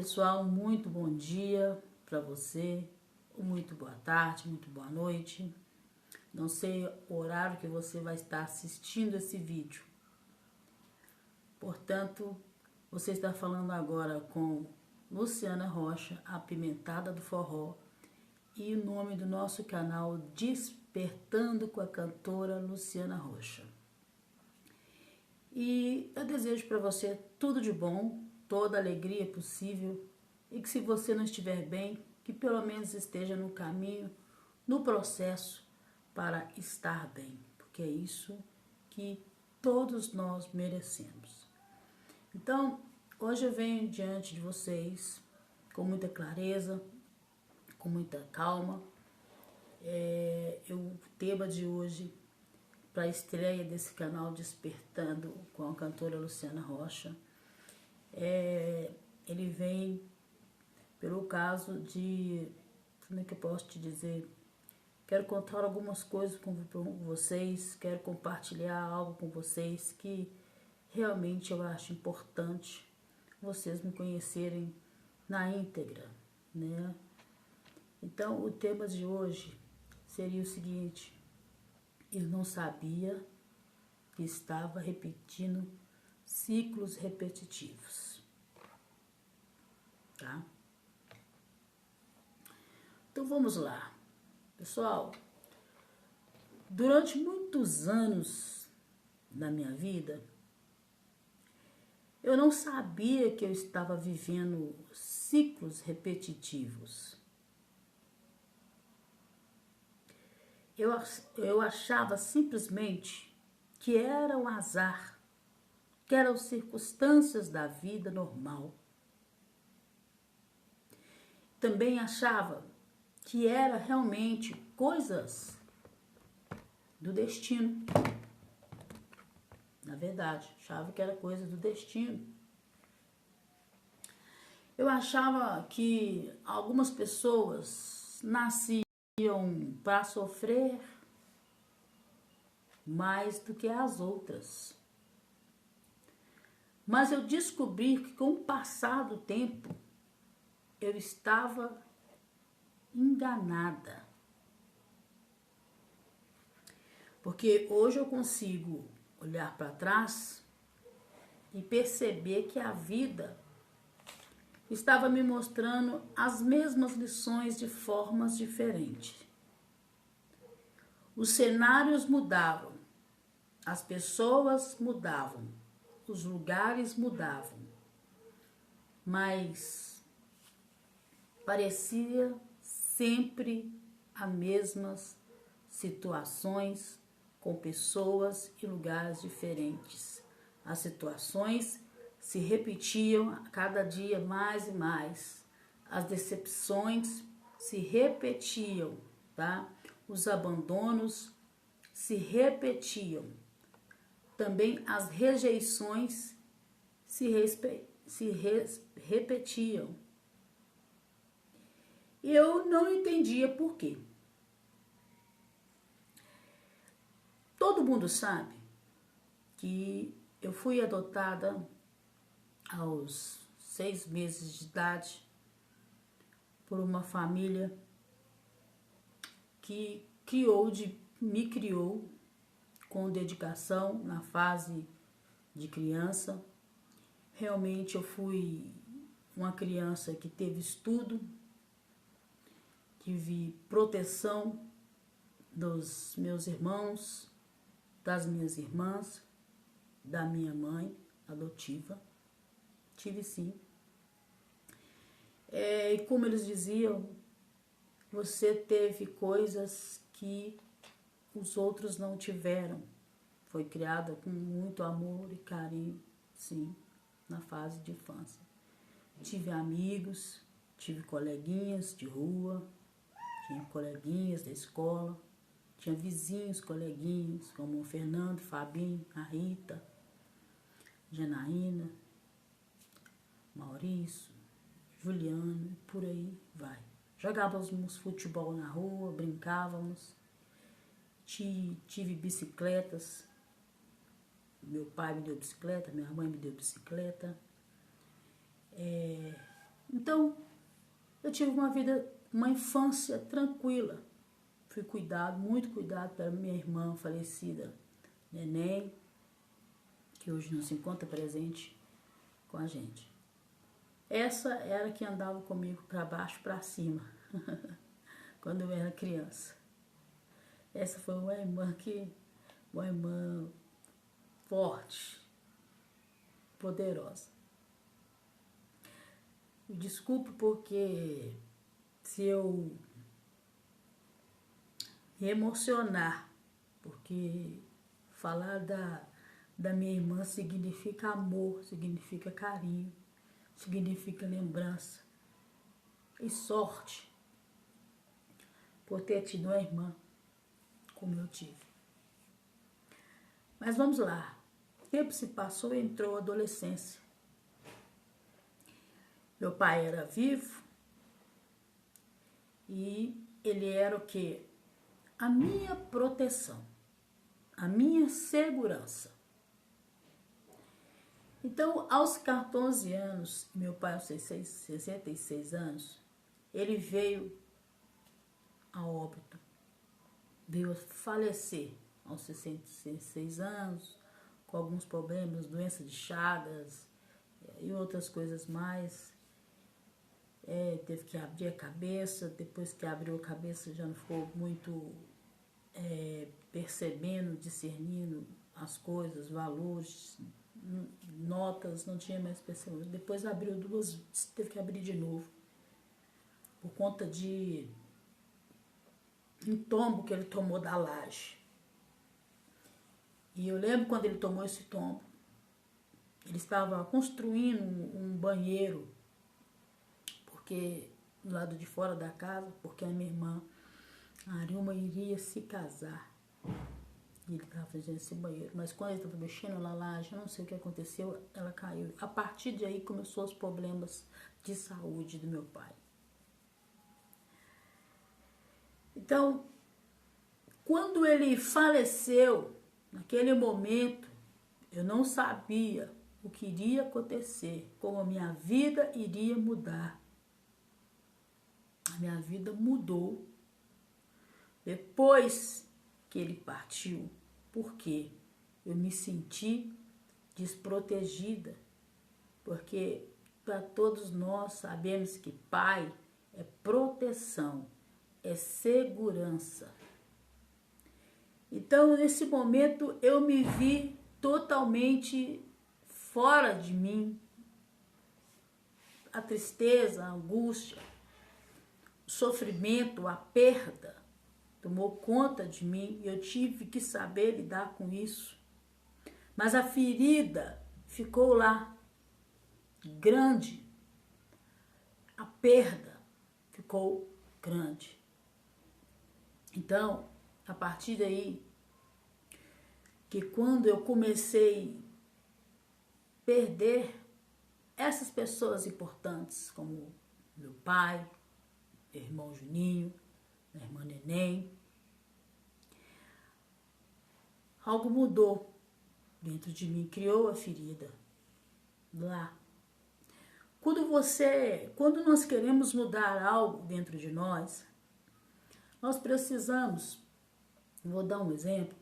pessoal, muito bom dia para você, muito boa tarde, muito boa noite. Não sei o horário que você vai estar assistindo esse vídeo. Portanto, você está falando agora com Luciana Rocha, a Apimentada do Forró, e o nome do nosso canal Despertando com a cantora Luciana Rocha. E eu desejo para você tudo de bom, toda alegria possível, e que se você não estiver bem, que pelo menos esteja no caminho, no processo para estar bem, porque é isso que todos nós merecemos. Então, hoje eu venho diante de vocês com muita clareza, com muita calma. O tema de hoje, para a estreia desse canal Despertando com a cantora Luciana Rocha, ele vem pelo caso de, como é que eu posso te dizer, quero contar algumas coisas com vocês, quero compartilhar algo com vocês que realmente eu acho importante vocês me conhecerem na íntegra, né? Então, o tema de hoje seria o seguinte: eu não sabia que estava repetindo ciclos repetitivos, tá? Então, vamos lá. Pessoal, durante muitos anos na minha vida, eu não sabia que eu estava vivendo ciclos repetitivos. Eu achava simplesmente que era um azar, que eram circunstâncias da vida normal. Também achava que era realmente coisas do destino. Na verdade, achava que era coisa do destino. Eu achava que algumas pessoas nasciam para sofrer mais do que as outras. Mas eu descobri que com o passar do tempo, eu estava enganada. Porque hoje eu consigo olhar para trás e perceber que a vida estava me mostrando as mesmas lições de formas diferentes. Os cenários mudavam, as pessoas mudavam, os lugares mudavam, mas parecia sempre as mesmas situações com pessoas e lugares diferentes. As situações se repetiam a cada dia mais e mais. As decepções se repetiam, tá? Os abandonos se repetiam. Também as rejeições se repetiam. E eu não entendia por quê. Todo mundo sabe que eu fui adotada aos 6 meses de idade por uma família que me criou com dedicação na fase de criança. Realmente eu fui uma criança que teve estudo, tive proteção dos meus irmãos, das minhas irmãs, da minha mãe adotiva. Tive sim. E como eles diziam, você teve coisas que os outros não tiveram. Foi criada com muito amor e carinho, sim, na fase de infância. Tive amigos, tive coleguinhas de rua, tinha coleguinhas da escola, tinha vizinhos, coleguinhas, como o Fernando, Fabinho, a Rita, Janaína, Maurício, Juliano, por aí vai. Jogávamos futebol na rua, brincávamos, tive bicicletas, meu pai me deu bicicleta, minha mãe me deu bicicleta, Então, eu tive uma infância tranquila. Fui cuidado, muito cuidado pela minha irmã falecida, Neném, que hoje não se encontra presente com a gente. Essa era que andava comigo para baixo, para cima, quando eu era criança. Essa foi uma irmã forte, poderosa. Desculpe porque se eu me emocionar, porque falar da minha irmã significa amor, significa carinho, significa lembrança e sorte por ter tido uma irmã como eu tive. Mas vamos lá. O tempo se passou e entrou a adolescência. Meu pai era vivo e ele era o quê? A minha proteção, a minha segurança. Então, aos 14 anos, meu pai aos 66 anos, ele veio a óbito, veio a falecer aos 66 anos, com alguns problemas, doença de Chagas e outras coisas mais. Teve que abrir a cabeça, depois que abriu a cabeça já não ficou muito percebendo, discernindo as coisas, valores, notas, não tinha mais percebido. Depois abriu teve que abrir de novo, por conta de um tombo que ele tomou da laje. E eu lembro quando ele tomou esse tombo, ele estava construindo um banheiro, porque do lado de fora da casa, porque a minha irmã, a Arilma, iria se casar. E ele estava fazendo esse banheiro. Mas quando ele estava mexendo na laje, eu não sei o que aconteceu, ela caiu. A partir de aí começou os problemas de saúde do meu pai. Então, quando ele faleceu, naquele momento, eu não sabia o que iria acontecer, como a minha vida iria mudar. A minha vida mudou depois que ele partiu, porque eu me senti desprotegida, porque para todos nós sabemos que pai é proteção, é segurança. Então, nesse momento, eu me vi totalmente fora de mim. A tristeza, a angústia, o sofrimento, a perda tomou conta de mim e eu tive que saber lidar com isso. Mas a ferida ficou lá, grande. A perda ficou grande. Então, a partir daí, que quando eu comecei a perder essas pessoas importantes, como meu pai, meu irmão Juninho, minha irmã Neném, algo mudou dentro de mim, criou a ferida lá. Quando nós queremos mudar algo dentro de nós precisamos, vou dar um exemplo,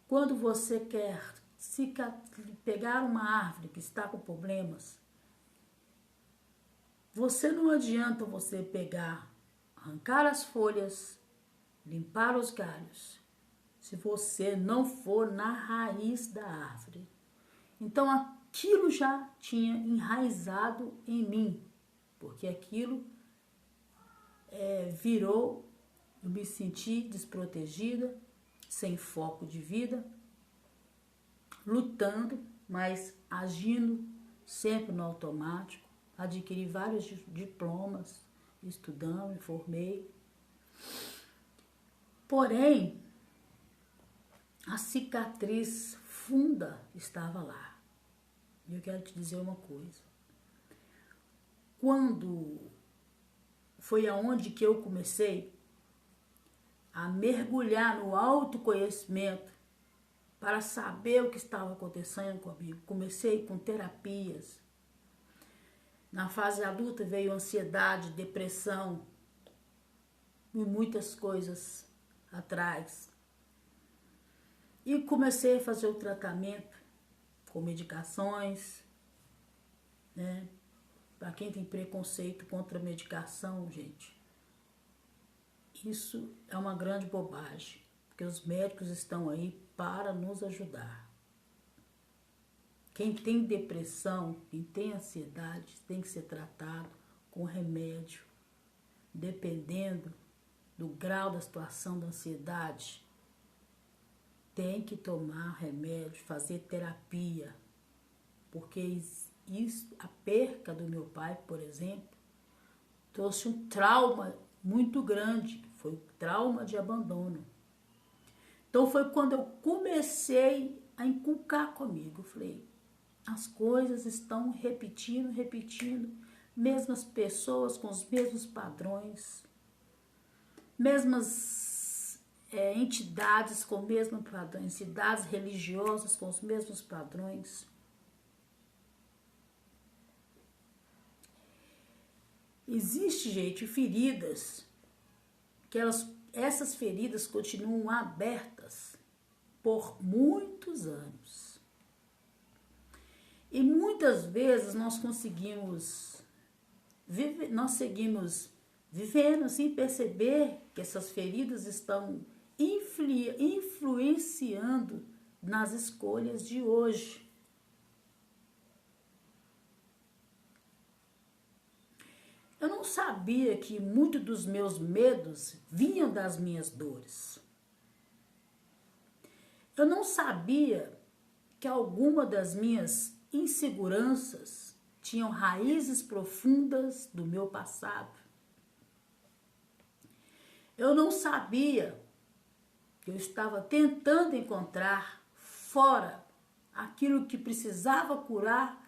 quando você quer pegar uma árvore que está com problemas, não adianta você pegar, arrancar as folhas, limpar os galhos, se você não for na raiz da árvore. Então aquilo já tinha enraizado em mim, porque aquilo virou, eu me senti desprotegida, sem foco de vida, lutando, mas agindo sempre no automático. Adquiri vários diplomas, estudando, me formei. Porém, a cicatriz funda estava lá. E eu quero te dizer uma coisa. Quando foi aonde que eu comecei a mergulhar no autoconhecimento para saber o que estava acontecendo comigo. Comecei com terapias. Na fase adulta veio ansiedade, depressão e muitas coisas atrás. E comecei a fazer o tratamento com medicações, né? Para quem tem preconceito contra a medicação, gente, isso é uma grande bobagem, porque os médicos estão aí para nos ajudar. Quem tem depressão, quem tem ansiedade, tem que ser tratado com remédio, dependendo do grau da situação da ansiedade. Tem que tomar remédio, fazer terapia, porque isso, a perca do meu pai, por exemplo, trouxe um trauma muito grande, foi o trauma de abandono. Então foi quando eu comecei a inculcar comigo, eu falei, as coisas estão repetindo, mesmas pessoas com os mesmos padrões, mesmas entidades com os mesmos padrões, entidades religiosas com os mesmos padrões. Existe, gente, feridas, que essas feridas continuam abertas por muitos anos. E muitas vezes nós seguimos vivendo sem perceber que essas feridas estão influenciando nas escolhas de hoje. Eu não sabia que muitos dos meus medos vinham das minhas dores. Eu não sabia que alguma das minhas inseguranças tinham raízes profundas do meu passado. Eu não sabia que eu estava tentando encontrar fora aquilo que precisava curar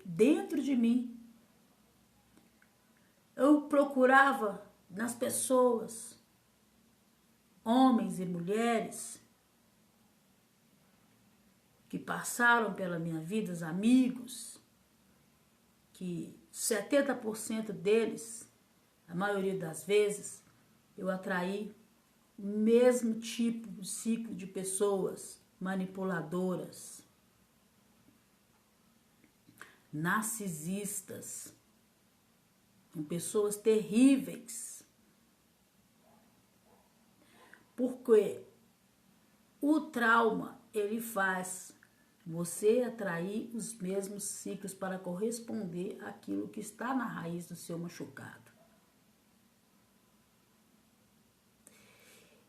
dentro de mim. Eu procurava nas pessoas, homens e mulheres, que passaram pela minha vida, os amigos, que 70% deles, a maioria das vezes, eu atraí o mesmo tipo de ciclo de pessoas manipuladoras, narcisistas, com pessoas terríveis. Porque o trauma, ele faz você atrair os mesmos ciclos para corresponder àquilo que está na raiz do seu machucado.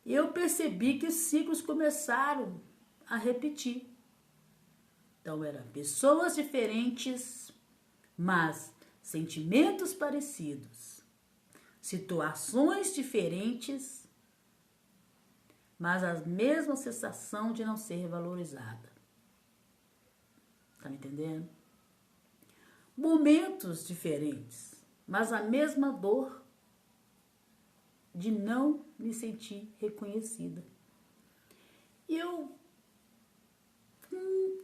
Eu percebi que os ciclos começaram a repetir. Então, eram pessoas diferentes, mas sentimentos parecidos. Situações diferentes, mas a mesma sensação de não ser valorizada. Tá me entendendo? Momentos diferentes, mas a mesma dor de não me sentir reconhecida. E eu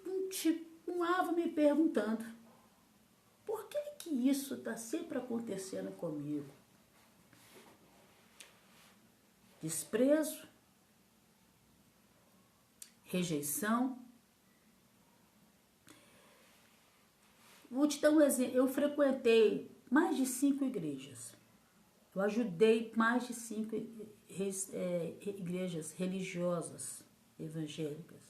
continuava me perguntando, por que isso está sempre acontecendo comigo? Desprezo, rejeição. Vou te dar um exemplo. Eu frequentei mais de 5 igrejas. Eu ajudei mais de 5 igrejas religiosas, evangélicas.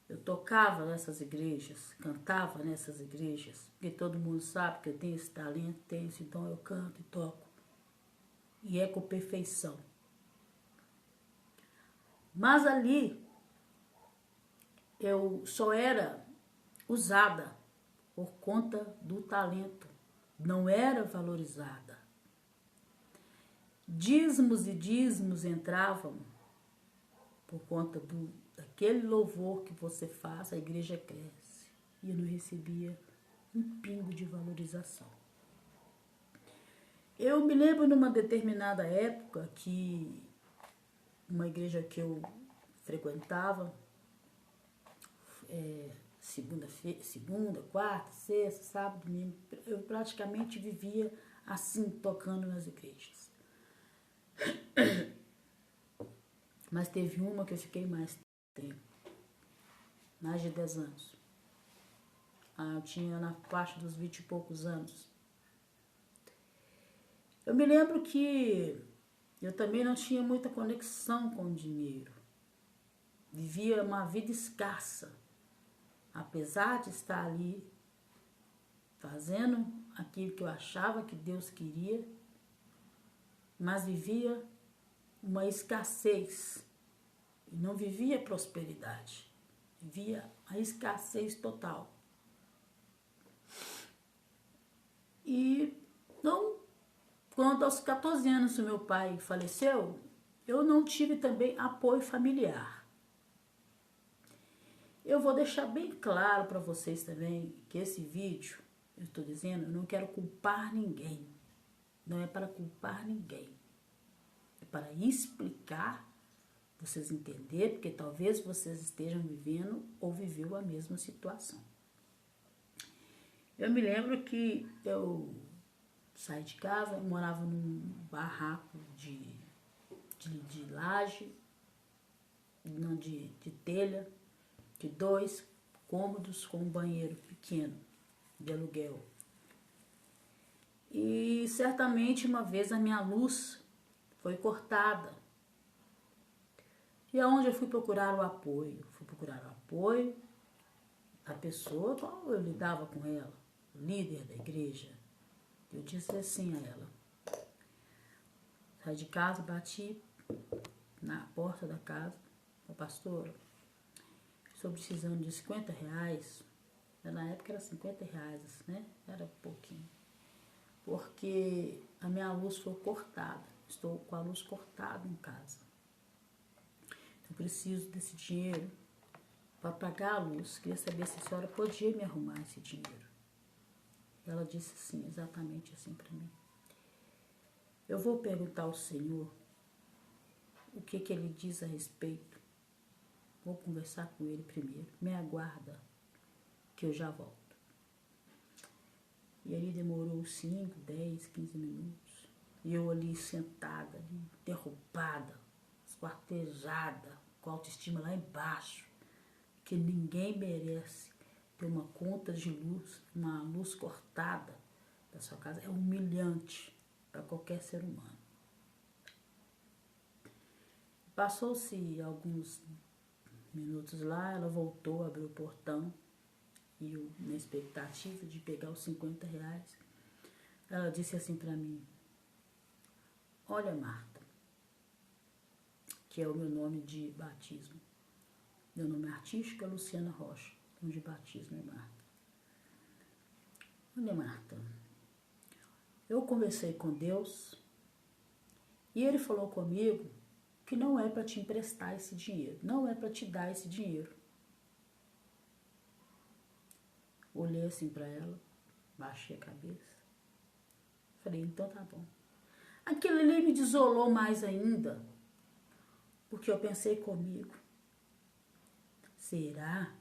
Eu tocava nessas igrejas, cantava nessas igrejas, porque todo mundo sabe que eu tenho esse talento, tenho esse dom, eu canto e toco. E é com perfeição. Mas ali, eu só era usada por conta do talento, não era valorizada. Dízimos e dízimos entravam por conta daquele louvor que você faz, a igreja cresce. E eu não recebia um pingo de valorização. Eu me lembro numa determinada época que uma igreja que eu frequentava, segunda, quarta, sexta, sábado, domingo. Eu praticamente vivia assim, tocando nas igrejas. Mas teve uma que eu fiquei mais tempo, mais de 10 anos. Eu tinha na faixa dos 20 e poucos anos. Eu me lembro que eu também não tinha muita conexão com o dinheiro. Vivia uma vida escassa. Apesar de estar ali fazendo aquilo que eu achava que Deus queria, mas vivia uma escassez. E não vivia prosperidade. Vivia a escassez total. E não, quando aos 14 anos o meu pai faleceu, eu não tive também apoio familiar. Eu vou deixar bem claro para vocês também que esse vídeo, eu estou dizendo, eu não quero culpar ninguém. Não é para culpar ninguém. É para explicar, vocês entenderem, porque talvez vocês estejam vivendo ou viveu a mesma situação. Eu me lembro que eu saí de casa, eu morava num barraco de laje, não, de telha, de 2 cômodos com um banheiro pequeno, de aluguel. E certamente uma vez a minha luz foi cortada. E aonde eu fui procurar o apoio? Fui procurar o apoio da pessoa qual eu lidava com ela, o líder da igreja. Eu disse assim a ela: saí de casa, bati na porta da casa, a pastora, estou precisando de 50 reais. Na época era 50 reais, né? Era pouquinho. Porque a minha luz foi cortada. Estou com a luz cortada em casa. Eu preciso desse dinheiro para pagar a luz. Queria saber se a senhora podia me arrumar esse dinheiro. Ela disse assim, exatamente assim para mim: eu vou perguntar ao Senhor o que ele diz a respeito. Vou conversar com ele primeiro. Me aguarda que eu já volto. E aí demorou 5, 10, 15 minutos. E eu ali sentada, ali, derrubada, esquartejada, com a autoestima lá embaixo. Que ninguém merece ter uma conta de luz, uma luz cortada da sua casa. É humilhante para qualquer ser humano. Passou-se alguns minutos lá, ela voltou, abriu o portão. E eu, na expectativa de pegar os 50 reais, ela disse assim para mim: olha, Marta, que é o meu nome de batismo. Meu nome artístico é Luciana Rocha, nome de batismo é Marta. Olha, Marta, eu conversei com Deus e Ele falou comigo que não é para te emprestar esse dinheiro, não é para te dar esse dinheiro. Olhei assim para ela, baixei a cabeça, falei, então tá bom. Aquilo ali me desolou mais ainda, porque eu pensei comigo: será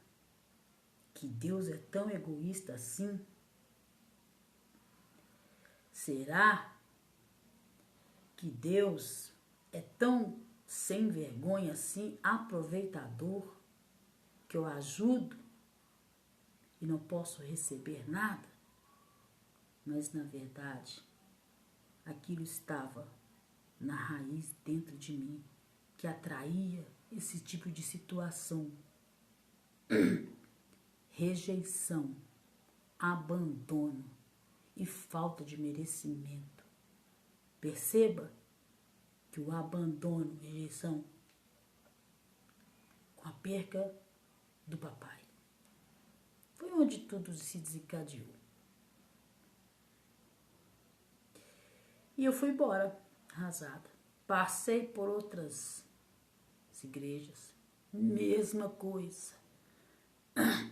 que Deus é tão egoísta assim? Será que Deus é tão sem vergonha assim, aproveitador, que eu ajudo e não posso receber nada? Mas na verdade, aquilo estava na raiz dentro de mim, que atraía esse tipo de situação. Rejeição, abandono e falta de merecimento. Perceba que o abandono, rejeição, com a perca do papai, foi onde tudo se desencadeou. E eu fui embora, arrasada. Passei por outras igrejas, mesma coisa.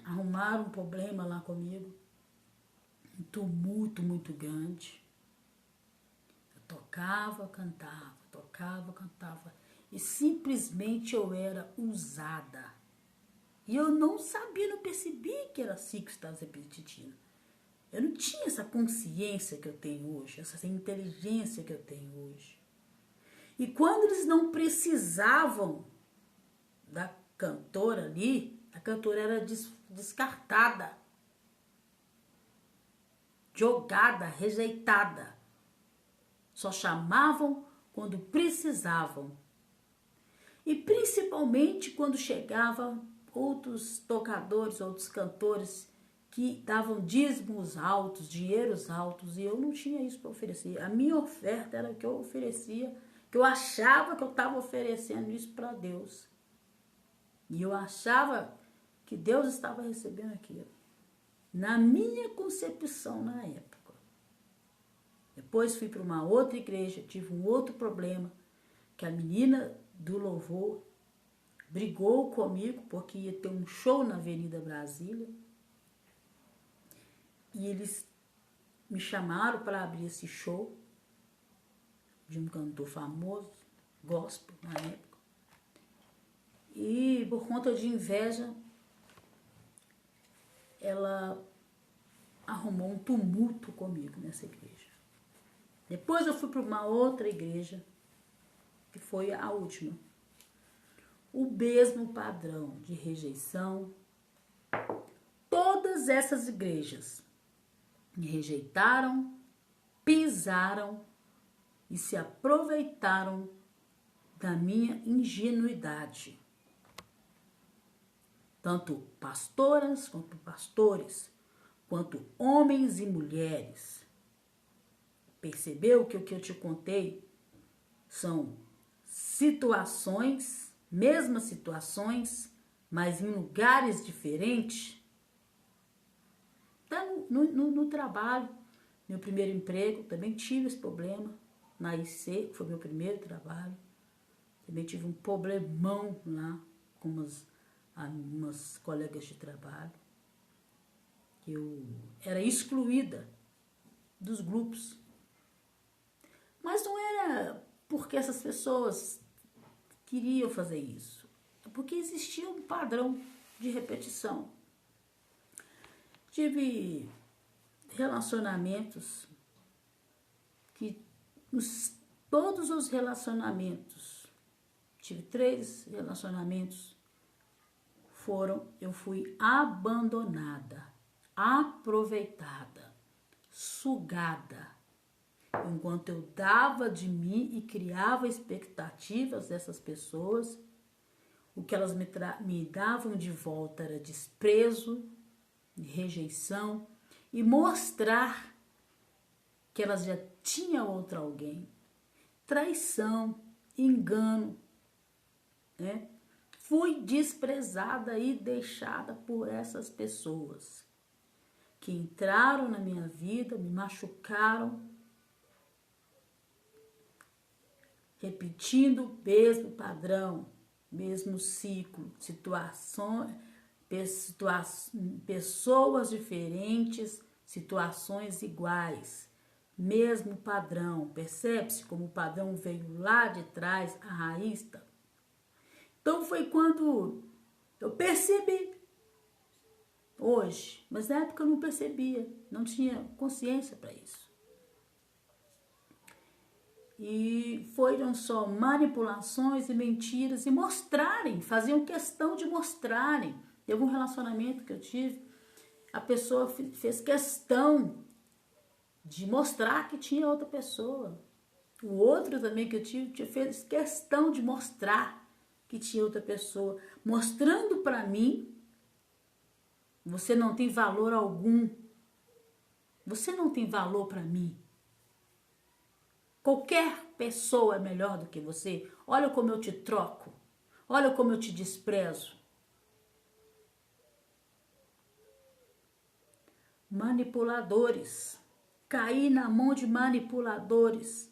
Arrumaram um problema lá comigo, um tumulto muito grande. Eu tocava, cantava, e simplesmente eu era usada. E eu não sabia, não percebi que era ciclo estado repetitivo. Eu não tinha essa consciência que eu tenho hoje, essa inteligência que eu tenho hoje. E quando eles não precisavam da cantora ali, a cantora era descartada, jogada, rejeitada. Só chamavam quando precisavam. E principalmente quando chegavam outros tocadores, outros cantores que davam dízimos altos, dinheiros altos, e eu não tinha isso para oferecer. A minha oferta era o que eu oferecia, que eu achava que eu estava oferecendo isso para Deus. E eu achava que Deus estava recebendo aquilo. Na minha concepção na época. Depois fui para uma outra igreja, tive um outro problema, que a menina do louvor brigou comigo porque ia ter um show na Avenida Brasília. E eles me chamaram para abrir esse show de um cantor famoso, gospel na época. E por conta de inveja, ela arrumou um tumulto comigo nessa igreja. Depois eu fui para uma outra igreja, que foi a última. O mesmo padrão de rejeição. Todas essas igrejas me rejeitaram, pisaram e se aproveitaram da minha ingenuidade. Tanto pastoras quanto pastores, quanto homens e mulheres. Percebeu que o que eu te contei são situações, mesmas situações, mas em lugares diferentes? Tá no trabalho, meu primeiro emprego, também tive esse problema, na IC, que foi meu primeiro trabalho. Também tive um problemão lá com umas colegas de trabalho. Eu era excluída dos grupos. Mas não era porque essas pessoas queriam fazer isso. É porque existia um padrão de repetição. Tive relacionamentos que todos os relacionamentos, tive 3 relacionamentos, eu fui abandonada, aproveitada, sugada. Enquanto eu dava de mim e criava expectativas dessas pessoas, o que elas me davam de volta era desprezo, rejeição e mostrar que elas já tinham outro alguém. Traição, engano, né? Fui desprezada e deixada por essas pessoas que entraram na minha vida, me machucaram, repetindo o mesmo padrão, mesmo ciclo, pessoas diferentes, situações iguais, mesmo padrão. Percebe-se como o padrão veio lá de trás, a raiz. Então foi quando eu percebi, hoje, mas na época eu não percebia, não tinha consciência para isso. E foram só manipulações e mentiras e faziam questão de mostrarem. Teve um relacionamento que eu tive, a pessoa fez questão de mostrar que tinha outra pessoa. O outro também que eu tive fez questão de mostrar que tinha outra pessoa, mostrando para mim, você não tem valor algum. Você não tem valor para mim. Qualquer pessoa é melhor do que você. Olha como eu te troco. Olha como eu te desprezo. Manipuladores. Caí na mão de manipuladores.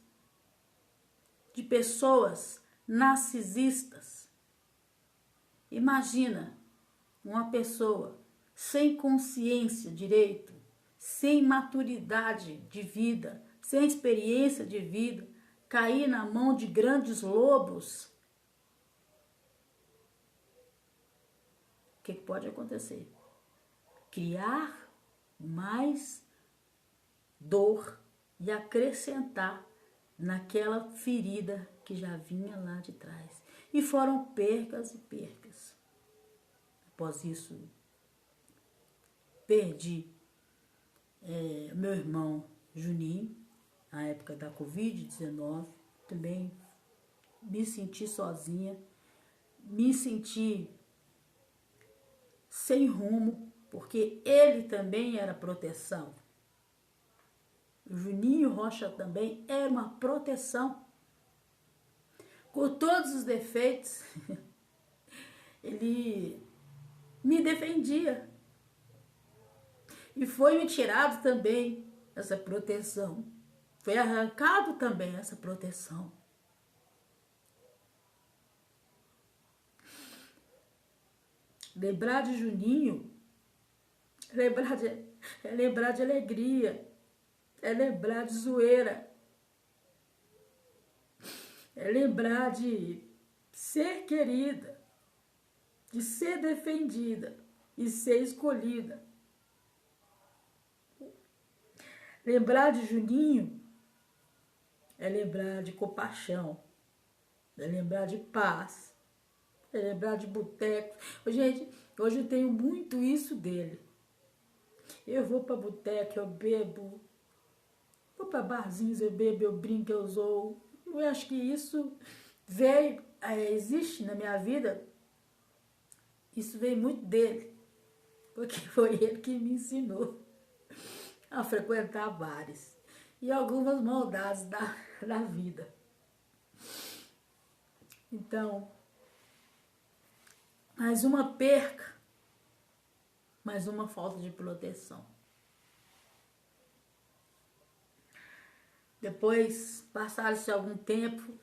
De pessoas narcisistas. Imagina uma pessoa sem consciência direito, sem maturidade de vida, sem experiência de vida, cair na mão de grandes lobos que pode acontecer? Criar mais dor e acrescentar naquela ferida que já vinha lá de trás. E foram percas e percas. Após isso, perdi meu irmão Juninho, na época da Covid-19. Também me senti sozinha, me senti sem rumo, porque ele também era proteção. O Juninho Rocha também era uma proteção. Com todos os defeitos, ele me defendia. E foi me tirado também essa proteção. Foi arrancado também essa proteção. Lembrar de Juninho, é lembrar de alegria, é lembrar de zoeira, é lembrar de ser querida, de ser defendida e ser escolhida. Lembrar de Juninho é lembrar de compaixão, é lembrar de paz, é lembrar de boteco. Gente, hoje eu tenho muito isso dele. Eu vou para boteco, eu bebo. Vou para barzinhos, eu bebo, eu brinco, eu zoo. Eu acho que isso veio, existe na minha vida. Isso veio muito dele. Porque foi ele que me ensinou a frequentar bares. E algumas maldades da vida. Então, mais uma perca, mais uma falta de proteção. Depois, passaram-se algum tempo,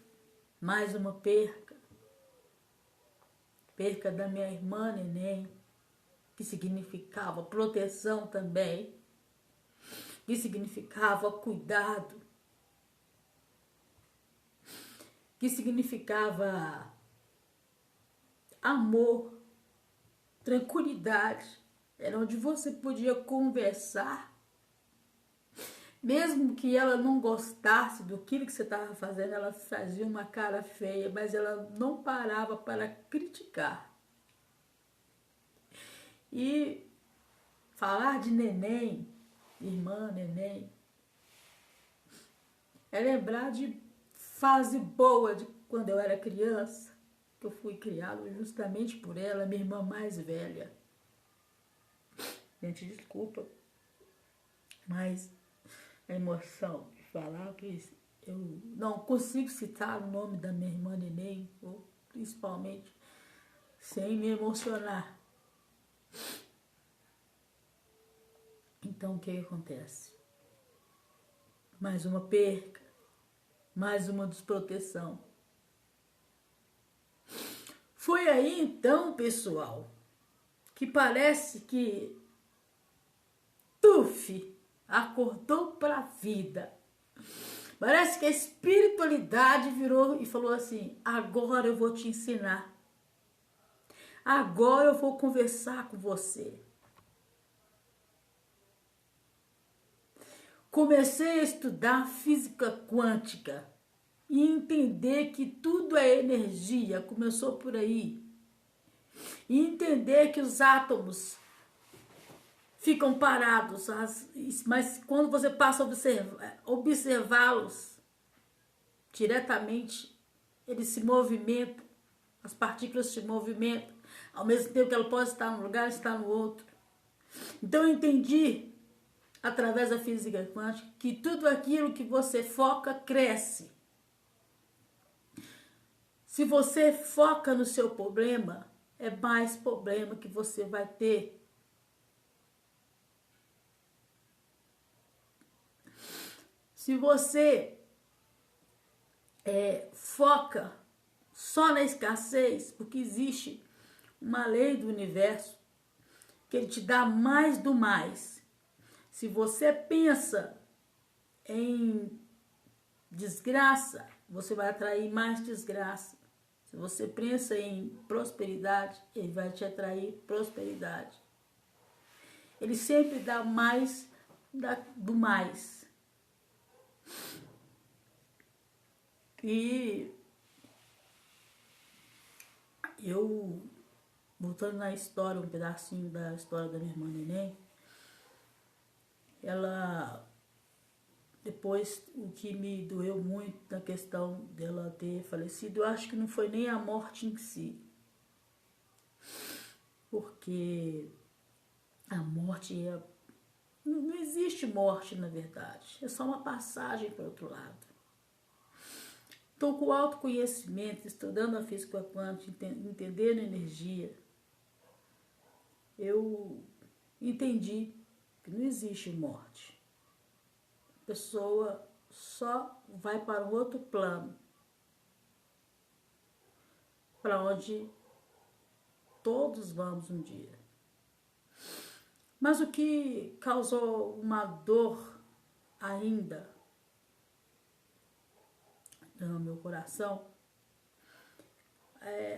mais uma perca. Perca da minha irmã Neném, que significava proteção também, que significava cuidado, que significava amor, tranquilidade. Era onde você podia conversar, mesmo que ela não gostasse do que você estava fazendo, ela fazia uma cara feia, mas ela não parava para criticar. E falar de Neném, irmã Neném, é lembrar de fase boa de quando eu era criança, que eu fui criado justamente por ela, minha irmã mais velha. Gente, desculpa, mas a emoção de falar que eu não consigo citar o nome da minha irmã Neném, ou principalmente sem me emocionar. Então, o que acontece? Mais uma perca, mais uma desproteção. Foi aí, então, pessoal, que parece que acordou para a vida. Parece que a espiritualidade virou e falou assim: agora eu vou te ensinar. Agora eu vou conversar com você. Comecei a estudar física quântica e entender que tudo é energia. Começou por aí. E entender que os átomos ficam parados, mas quando você passa a observá-los diretamente, eles se movimentam, as partículas se movimentam, ao mesmo tempo que ela pode estar num lugar, estar no outro. Então eu entendi, através da física quântica, que tudo aquilo que você foca, cresce. Se você foca no seu problema, é mais problema que você vai ter. Se você foca só na escassez, porque existe uma lei do universo que ele te dá mais do mais. Se você pensa em desgraça, você vai atrair mais desgraça. Se Se você pensa em prosperidade, ele vai te atrair prosperidade. Ele sempre dá mais do mais. E eu, voltando na história, um pedacinho da história da minha irmã Neném, ela, depois, o que me doeu muito na questão dela ter falecido, eu acho que não foi nem a morte em si, porque a morte não existe morte, na verdade, é só uma passagem para o outro lado. Então, com o autoconhecimento, estudando a física quântica, entendendo a energia, eu entendi que não existe morte. A pessoa só vai para um outro plano, para onde todos vamos um dia. Mas o que causou uma dor ainda no meu coração,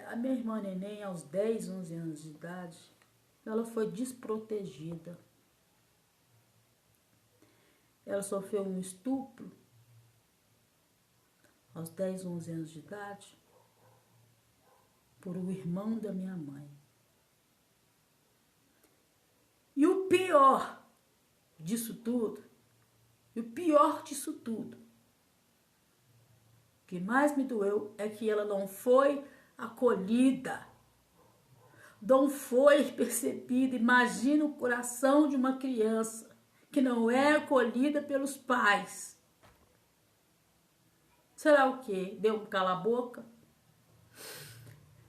a minha irmã Neném, aos 10, 11 anos de idade, ela foi desprotegida. Ela sofreu um estupro aos 10, 11 anos de idade por um irmão da minha mãe. E o pior disso tudo, o que mais me doeu é que ela não foi acolhida, não foi percebida. Imagina o coração de uma criança que não é acolhida pelos pais. Será o quê? Deu um cala-boca?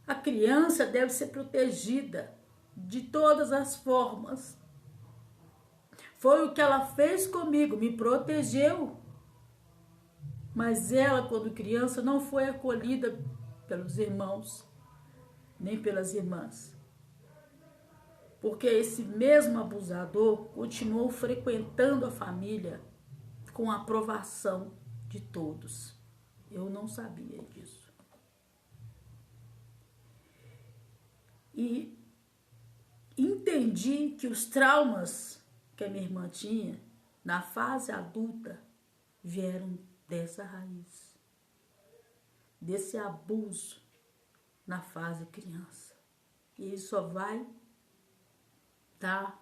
A criança deve ser protegida de todas as formas. Foi o que ela fez comigo, me protegeu. Mas ela, quando criança, não foi acolhida pelos irmãos, nem pelas irmãs. Porque esse mesmo abusador continuou frequentando a família com a aprovação de todos. Eu não sabia disso. E entendi que os traumas que a minha irmã tinha na fase adulta vieram dessa raiz, desse abuso na fase criança. E ele só vai dar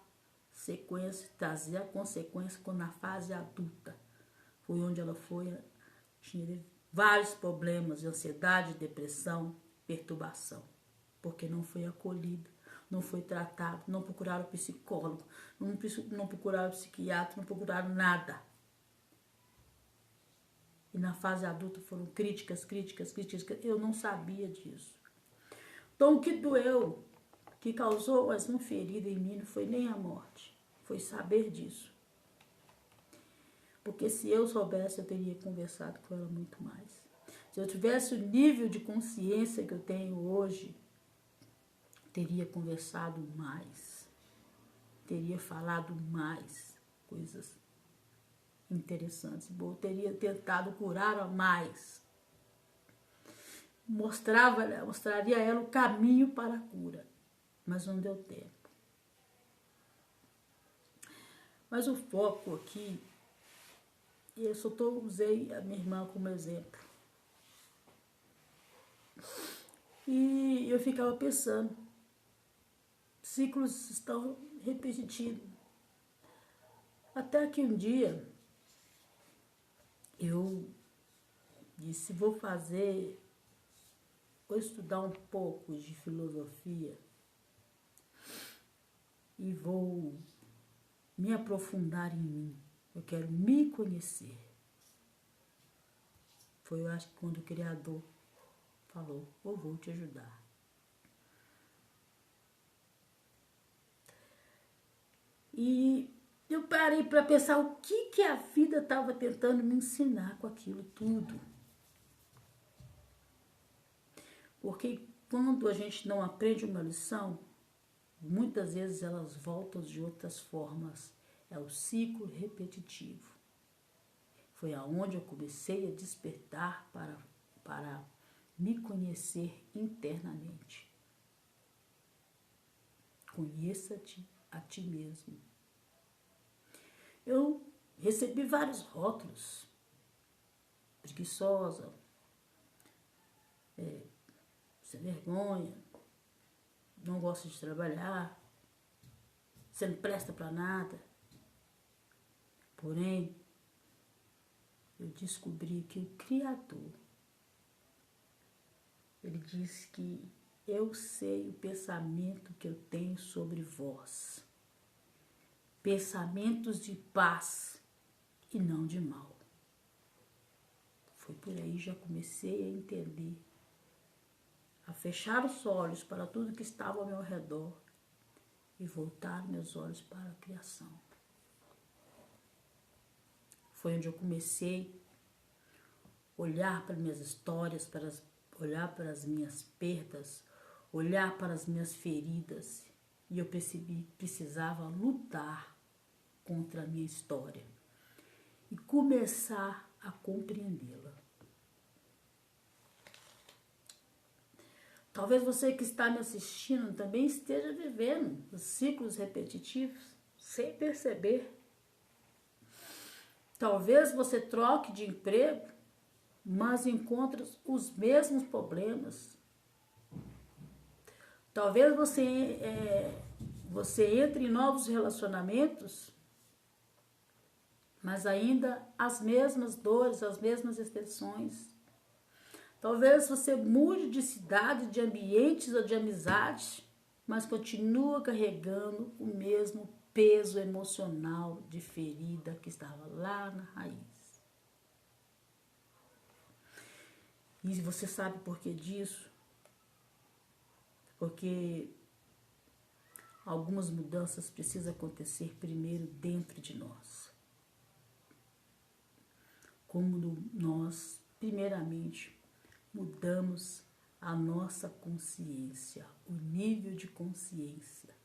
sequência, trazer a consequência quando na fase adulta. Foi onde ela tinha vários problemas de ansiedade, depressão, perturbação, porque não foi acolhida, não foi tratada, não procuraram psicólogo, não procuraram psiquiatra, não procuraram nada. E na fase adulta foram críticas. Eu não sabia disso. Então o que doeu, que causou mais uma ferida em mim, não foi nem a morte, foi saber disso. Porque se eu soubesse, eu teria conversado com ela muito mais. Se eu tivesse o nível de consciência que eu tenho hoje, teria conversado mais, teria falado mais coisas interessantes. Eu teria tentado curar a mais. Mostraria a ela o caminho para a cura, mas não deu tempo. Mas o foco aqui, e eu só usei a minha irmã como exemplo. E eu ficava pensando, ciclos estão repetitivos. Até que um dia eu disse, vou estudar um pouco de filosofia e vou me aprofundar em mim. Eu quero me conhecer. Foi, eu acho, que quando o Criador falou, eu vou te ajudar. E eu parei para pensar o que a vida estava tentando me ensinar com aquilo tudo. Porque quando a gente não aprende uma lição, muitas vezes elas voltam de outras formas. É o ciclo repetitivo. Foi aonde eu comecei a despertar para me conhecer internamente. Conheça-te a ti mesmo. Eu recebi vários rótulos. Preguiçosa, sem vergonha, não gosta de trabalhar, você não presta para nada. Porém, eu descobri que o Criador, ele disse que eu sei o pensamento que eu tenho sobre vós. Pensamentos de paz e não de mal. Foi por aí já comecei a entender, a fechar os olhos para tudo que estava ao meu redor e voltar meus olhos para a criação. Foi onde eu comecei a olhar para minhas histórias, olhar para as minhas perdas, olhar para as minhas feridas, e eu percebi que precisava lutar contra a minha história e começar a compreendê-la. Talvez você que está me assistindo também esteja vivendo os ciclos repetitivos sem perceber. Talvez você troque de emprego, mas encontre os mesmos problemas. Talvez você entre em novos relacionamentos, mas ainda as mesmas dores, as mesmas extensões. Talvez você mude de cidade, de ambientes ou de amizade, mas continua carregando o mesmo peso emocional de ferida que estava lá na raiz. E você sabe por que disso? Porque algumas mudanças precisam acontecer primeiro dentro de nós. Como nós, primeiramente, mudamos a nossa consciência, o nível de consciência.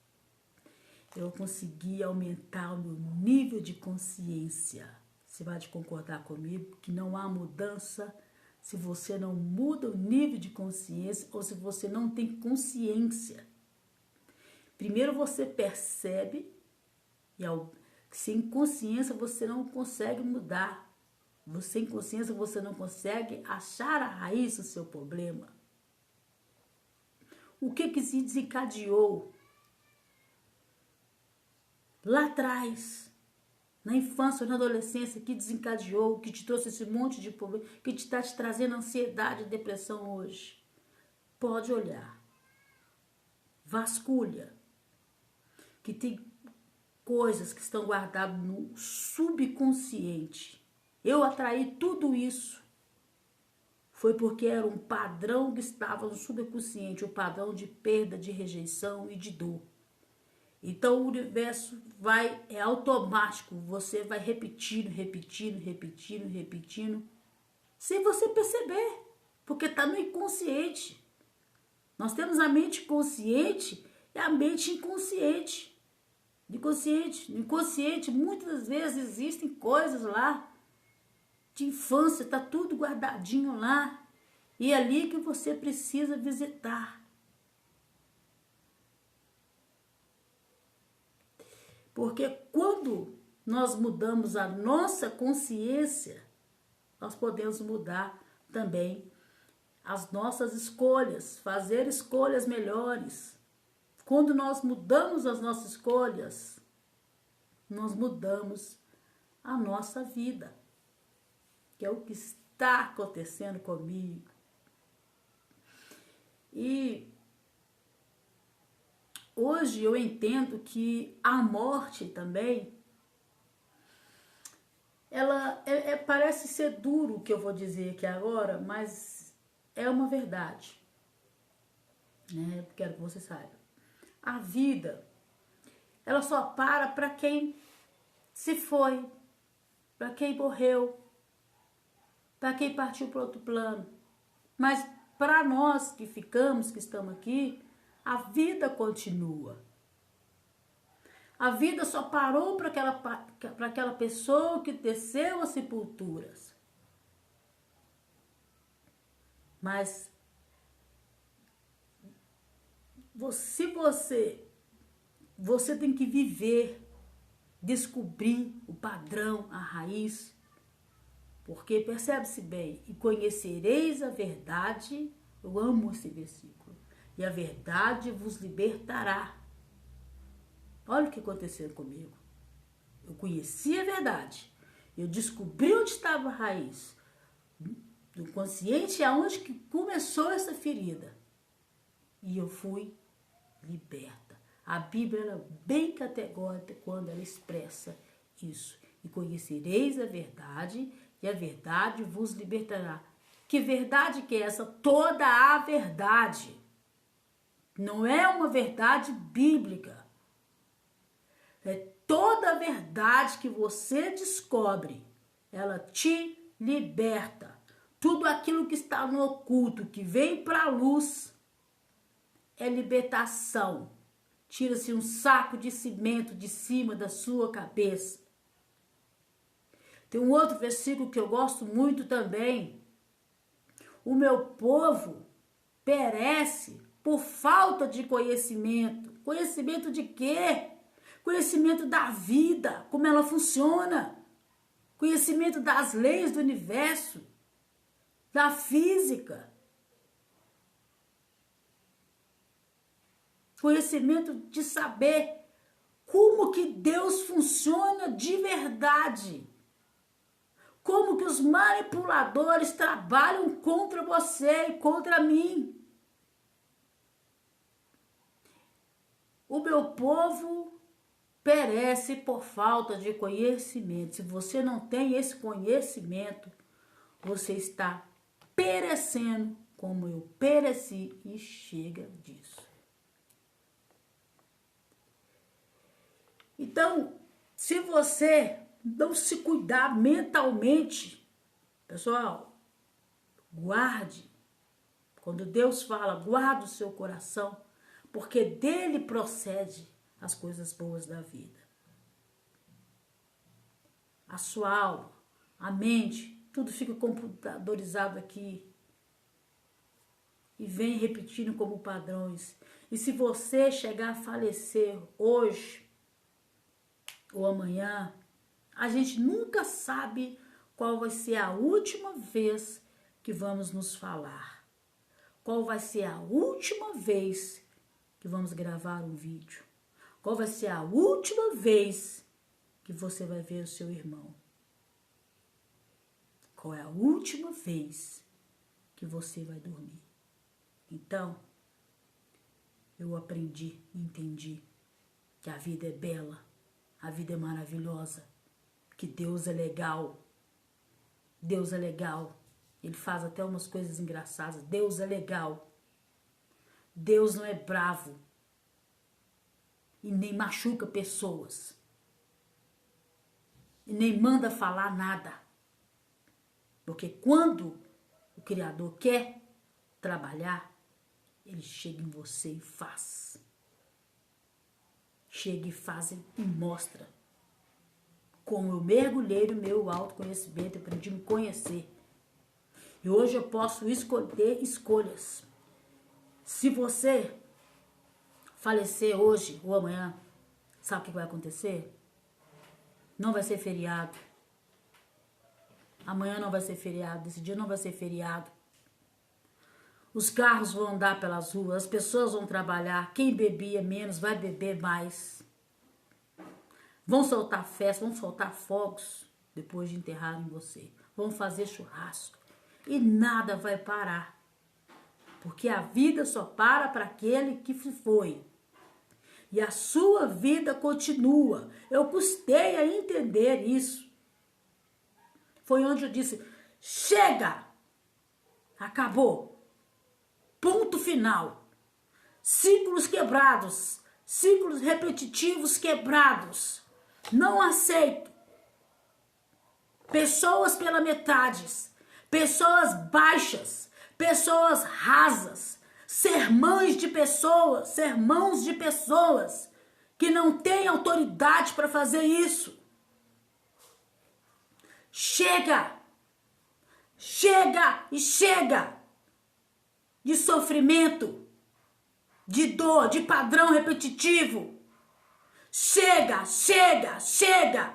Eu consegui aumentar o meu nível de consciência. Você vai concordar comigo que não há mudança se você não muda o nível de consciência ou se você não tem consciência. Primeiro você percebe e sem consciência você não consegue mudar. Sem consciência você não consegue achar a raiz do seu problema. O que se desencadeou lá atrás, na infância ou na adolescência, que desencadeou, que te trouxe esse monte de problema, que está te trazendo ansiedade e depressão hoje? Pode olhar. Vasculha. Que tem coisas que estão guardadas no subconsciente. Eu atraí tudo isso. Foi porque era um padrão que estava no subconsciente, um padrão de perda, de rejeição e de dor. Então o universo é automático, você vai repetindo, sem você perceber, porque está no inconsciente. Nós temos a mente consciente e a mente inconsciente. No inconsciente, muitas das vezes existem coisas lá de infância, está tudo guardadinho lá. E é ali que você precisa visitar. Porque quando nós mudamos a nossa consciência, nós podemos mudar também as nossas escolhas, fazer escolhas melhores. Quando nós mudamos as nossas escolhas, nós mudamos a nossa vida, que é o que está acontecendo comigo. E hoje eu entendo que a morte também, ela parece ser duro o que eu vou dizer aqui agora, mas é uma verdade, né? Quero que você saiba. A vida, ela só para quem se foi, para quem morreu, para quem partiu para outro plano. Mas para nós que ficamos, que estamos aqui, a vida continua. A vida só parou para aquela pessoa que desceu às sepulturas. Mas você tem que viver, descobrir o padrão, a raiz, porque percebe-se bem, e conhecereis a verdade, eu amo esse versículo, e a verdade vos libertará. Olha o que aconteceu comigo. Eu conheci a verdade, eu descobri onde estava a raiz, do consciente aonde que começou essa ferida, e eu fui liberta. A Bíblia é bem categórica quando ela expressa isso. E conhecereis a verdade, e a verdade vos libertará. Que verdade que é essa? Toda a verdade. Não é uma verdade bíblica. É toda a verdade que você descobre. Ela te liberta. Tudo aquilo que está no oculto, que vem para a luz, é libertação. Tira-se um saco de cimento de cima da sua cabeça. Tem um outro versículo que eu gosto muito também. O meu povo perece por falta de conhecimento. Conhecimento de quê? Conhecimento da vida, como ela funciona. Conhecimento das leis do universo, da física. Conhecimento de saber como que Deus funciona de verdade. Como que os manipuladores trabalham contra você e contra mim. O meu povo perece por falta de conhecimento. Se você não tem esse conhecimento, você está perecendo como eu pereci, e chega disso. Então, se você não se cuidar mentalmente, pessoal, guarde. Quando Deus fala, guarde o seu coração, porque dele procede as coisas boas da vida. A sua alma, a mente, tudo fica computadorizado aqui. E vem repetindo como padrões. E se você chegar a falecer hoje ou amanhã, a gente nunca sabe qual vai ser a última vez que vamos nos falar. Qual vai ser a última vez que vamos gravar um vídeo. Qual vai ser a última vez que você vai ver o seu irmão. Qual é a última vez que você vai dormir. Então, eu aprendi, entendi que a vida é bela. A vida é maravilhosa, que Deus é legal. Deus é legal. Ele faz até umas coisas engraçadas. Deus é legal. Deus não é bravo e nem machuca pessoas. E nem manda falar nada. Porque quando o Criador quer trabalhar, ele chega em você e faz. Chega e faz e mostra. Como eu mergulhei no meu autoconhecimento, eu aprendi a me conhecer. E hoje eu posso escolher escolhas. Se você falecer hoje ou amanhã, sabe o que vai acontecer? Não vai ser feriado. Amanhã não vai ser feriado. Esse dia não vai ser feriado. Os carros vão andar pelas ruas, as pessoas vão trabalhar. Quem bebia menos vai beber mais. Vão soltar festa, vão soltar fogos depois de enterrarem você. Vão fazer churrasco. E nada vai parar. Porque a vida só para aquele que foi. E a sua vida continua. Eu custei a entender isso. Foi onde eu disse, chega! Acabou. Ponto final. Ciclos quebrados. Ciclos repetitivos quebrados. Não aceito. Pessoas pela metade. Pessoas baixas. Pessoas rasas. Sermões de pessoas. Sermãos de pessoas que não têm autoridade para fazer isso. Chega! Chega e chega! De sofrimento, de dor, de padrão repetitivo. Chega, chega, chega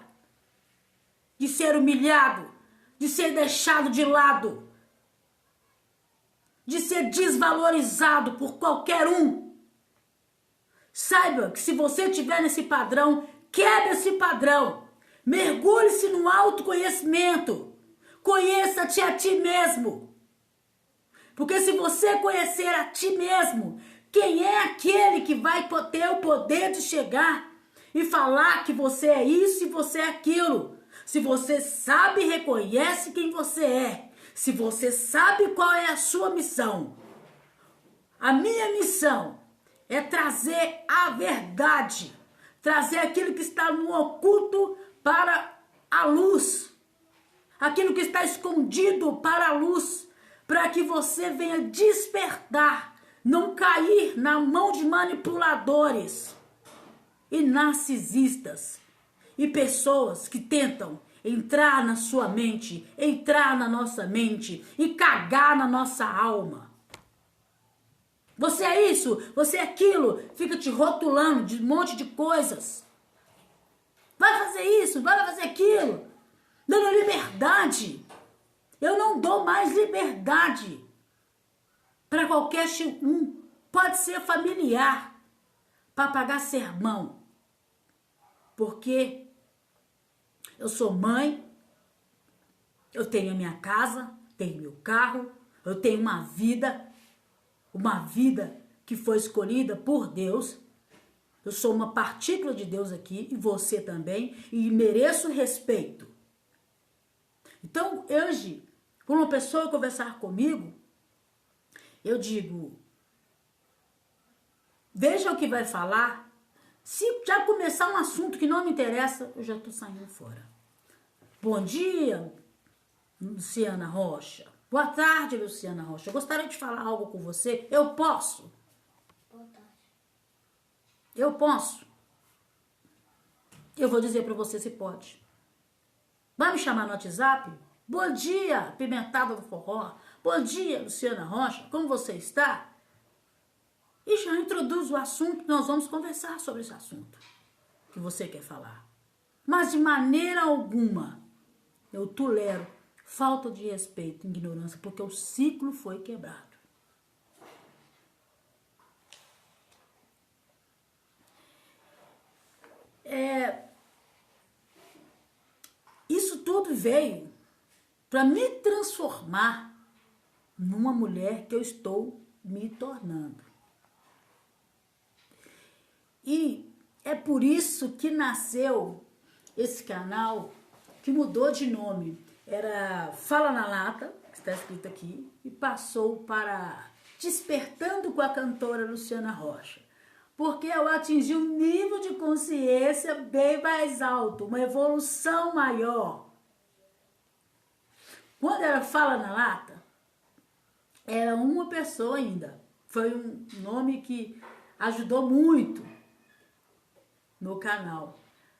de ser humilhado, de ser deixado de lado, de ser desvalorizado por qualquer um. Saiba que se você estiver nesse padrão, quebre esse padrão. Mergulhe-se no autoconhecimento. Conheça-te a ti mesmo. Porque se você conhecer a ti mesmo, quem é aquele que vai ter o poder de chegar e falar que você é isso e você é aquilo? Se você sabe e reconhece quem você é, se você sabe qual é a sua missão. A minha missão é trazer a verdade, trazer aquilo que está no oculto para a luz, aquilo que está escondido para a luz, para que você venha despertar, não cair na mão de manipuladores e narcisistas e pessoas que tentam entrar na sua mente, entrar na nossa mente e cagar na nossa alma. Você é isso, você é aquilo, fica te rotulando de um monte de coisas. Vai fazer isso, vai fazer aquilo, dando liberdade. Eu não dou mais liberdade para qualquer um. Pode ser familiar, para pagar sermão. Porque eu sou mãe, eu tenho a minha casa, tenho meu carro, eu tenho uma vida que foi escolhida por Deus. Eu sou uma partícula de Deus aqui, e você também, e mereço respeito. Então, hoje, quando uma pessoa conversar comigo, eu digo, veja o que vai falar. Se já começar um assunto que não me interessa, eu já estou saindo fora. Bom dia, Luciana Rocha. Boa tarde, Luciana Rocha. Eu gostaria de falar algo com você. Eu posso? Boa tarde. Eu posso? Eu vou dizer para você se pode. Vai me chamar no WhatsApp? Bom dia, Pimentada do Forró. Bom dia, Luciana Rocha. Como você está? E já introduz o assunto, nós vamos conversar sobre esse assunto que você quer falar. Mas de maneira alguma eu tolero falta de respeito, ignorância, porque o ciclo foi quebrado. Isso tudo veio para me transformar numa mulher que eu estou me tornando. E é por isso que nasceu esse canal, que mudou de nome. Era Fala na Lata, que está escrito aqui, e passou para Despertando com a cantora Luciana Rocha. Porque eu atingi um nível de consciência bem mais alto, uma evolução maior. Quando era Fala na Lata, era uma pessoa ainda. Foi um nome que ajudou muito no canal.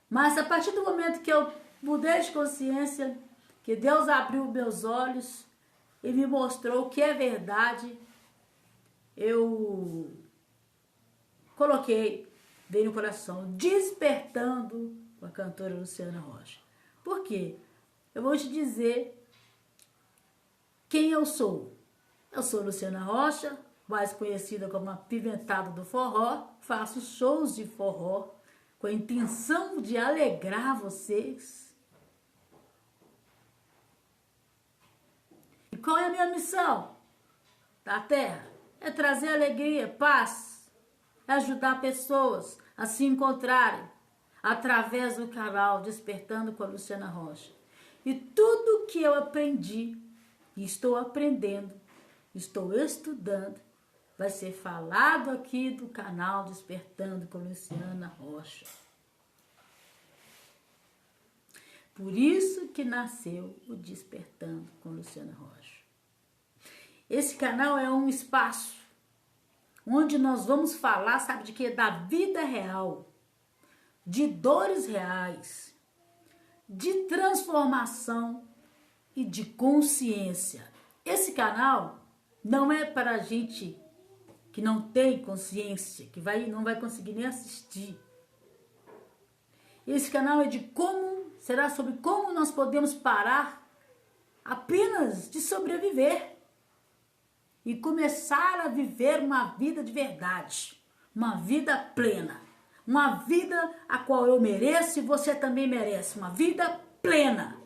Mas a partir do momento que eu mudei de consciência, que Deus abriu meus olhos e me mostrou o que é verdade, eu coloquei, veio no coração, Despertando com a cantora Luciana Rocha. Por quê? Eu vou te dizer quem eu sou. Eu sou Luciana Rocha, mais conhecida como a Pimentada do Forró, faço shows de forró com a intenção de alegrar vocês. E qual é a minha missão da Terra? É trazer alegria, paz, é ajudar pessoas a se encontrarem através do canal Despertando com a Luciana Rocha. E tudo que eu aprendi, e estou aprendendo, estou estudando, vai ser falado aqui do canal Despertando com Luciana Rocha. Por isso que nasceu o Despertando com Luciana Rocha. Esse canal é um espaço onde nós vamos falar, sabe de quê? Da vida real, de dores reais, de transformação e de consciência. Esse canal não é para a gente que não tem consciência, que não vai conseguir nem assistir. Esse canal é será sobre como nós podemos parar apenas de sobreviver e começar a viver uma vida de verdade, uma vida plena, uma vida a qual eu mereço e você também merece, uma vida plena.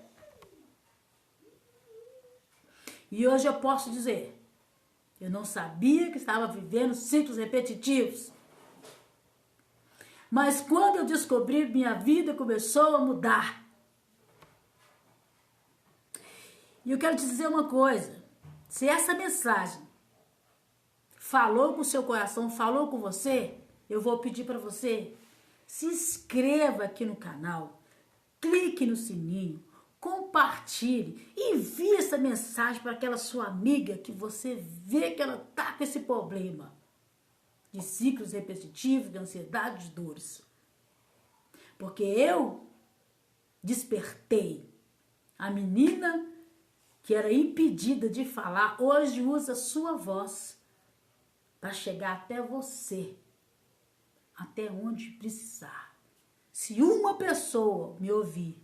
E hoje eu posso dizer, eu não sabia que estava vivendo ciclos repetitivos. Mas quando eu descobri, minha vida começou a mudar. E eu quero te dizer uma coisa, se essa mensagem falou com o seu coração, falou com você, eu vou pedir para você, se inscreva aqui no canal, clique no sininho, compartilhe, envie essa mensagem para aquela sua amiga que você vê que ela está com esse problema de ciclos repetitivos, de ansiedade, de dores. Porque eu despertei a menina que era impedida de falar, hoje usa sua voz para chegar até você, até onde precisar. Se uma pessoa me ouvir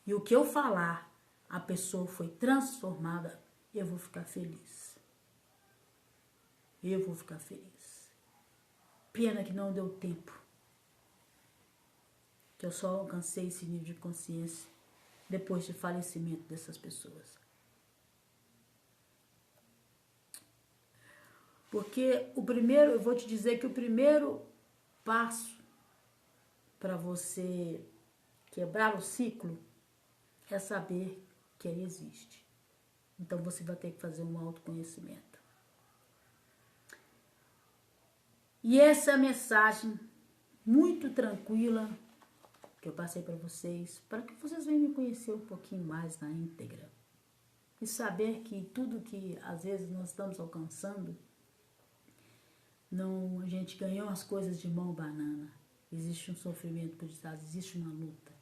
e o que eu falar, a pessoa foi transformada, eu vou ficar feliz. Eu vou ficar feliz. Pena que não deu tempo. Que eu só alcancei esse nível de consciência depois do falecimento dessas pessoas. Porque eu vou te dizer que o primeiro passo para você quebrar o ciclo é saber que ele existe. Então você vai ter que fazer um autoconhecimento. E essa é a mensagem muito tranquila que eu passei para vocês, para que vocês venham me conhecer um pouquinho mais na íntegra. E saber que tudo que às vezes nós estamos alcançando, não, a gente ganhou as coisas de mão banana. Existe um sofrimento por detrás, existe uma luta.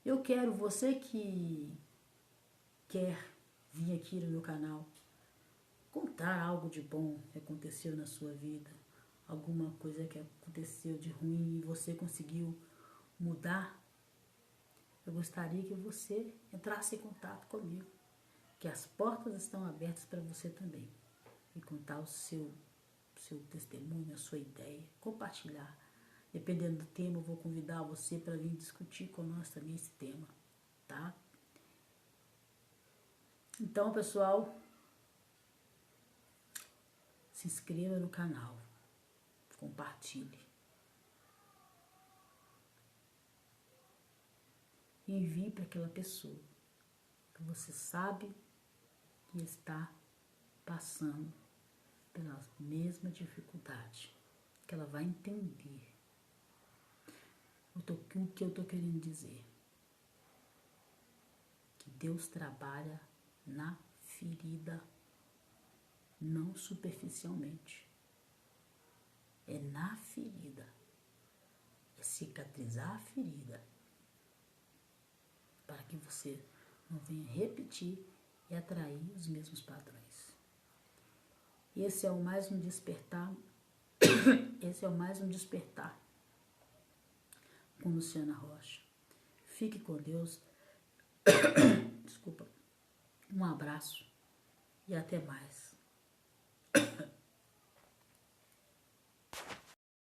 Eu quero você que quer vir aqui no meu canal contar algo de bom que aconteceu na sua vida, alguma coisa que aconteceu de ruim e você conseguiu mudar. Eu gostaria que você entrasse em contato comigo, que as portas estão abertas para você também, e contar o seu testemunho, a sua ideia, compartilhar. Dependendo do tema, eu vou convidar você para vir discutir com nós também esse tema, tá? Então, pessoal, se inscreva no canal, compartilhe. E envie para aquela pessoa que você sabe que está passando pela mesma dificuldade, que ela vai entender o que eu estou querendo dizer. Que Deus trabalha na ferida, não superficialmente. É na ferida. É cicatrizar a ferida, para que você não venha repetir e atrair os mesmos padrões. Esse é o mais um despertar. Esse é o mais um despertar com Luciana Rocha. Fique com Deus. Desculpa. Um abraço e até mais.